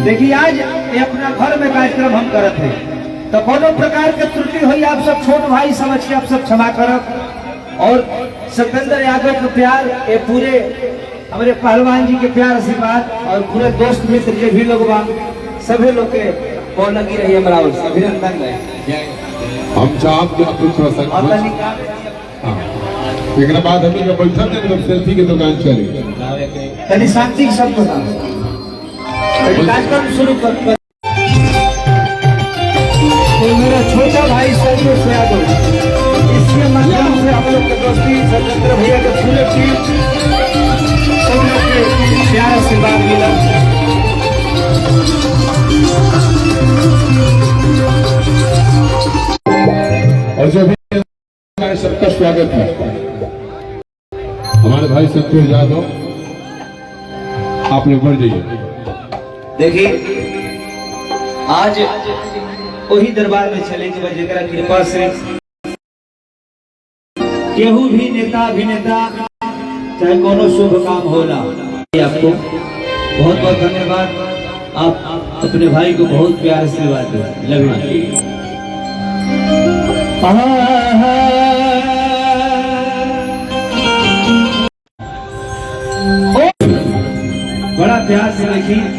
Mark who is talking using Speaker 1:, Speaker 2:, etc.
Speaker 1: देखिए आज ये अपना घर में कार्यक्रम हम करते हैं तो कोनो प्रकार के त्रुटि हुई आप सब छोट भाई समझ के आप सब क्षमा करब। और सत्येंद्र यादव के प्यार ये पूरे हमारे पहलवान जी के प्यार आशीर्वाद और पूरे दोस्त मित्र के भी लोग सभी लोग के बहुत लगी रही हमारा अभिनंदन रहे।
Speaker 2: हम चाहब के कुछ प्रसंग एक बाद हम लोग बैठल थे मतलब सेल्फी की दुकान चली
Speaker 1: कभी शांति शब्द कार्यक्रम शुरू कर। तो मेरा छोटा भाई संतोष यादव इसके माध्यम से हम लोग के दोस्ती सत्येंद्र भैया के पूरे टीम सब लोग के प्यार आशीर्वाद मिला।
Speaker 2: और जो भी हमारे सबका स्वागत है हमारे भाई संतोष यादव आप लोग बढ़ जाइए।
Speaker 1: देखिए आज वही दरबार में चले जरा कृपा से केहू भी नेता अभिनेता चाहे कोनो शुभ काम होला आपको बहुत बहुत धन्यवाद। आप अपने भाई को बहुत प्यार से बात बड़ा प्यार से देखिए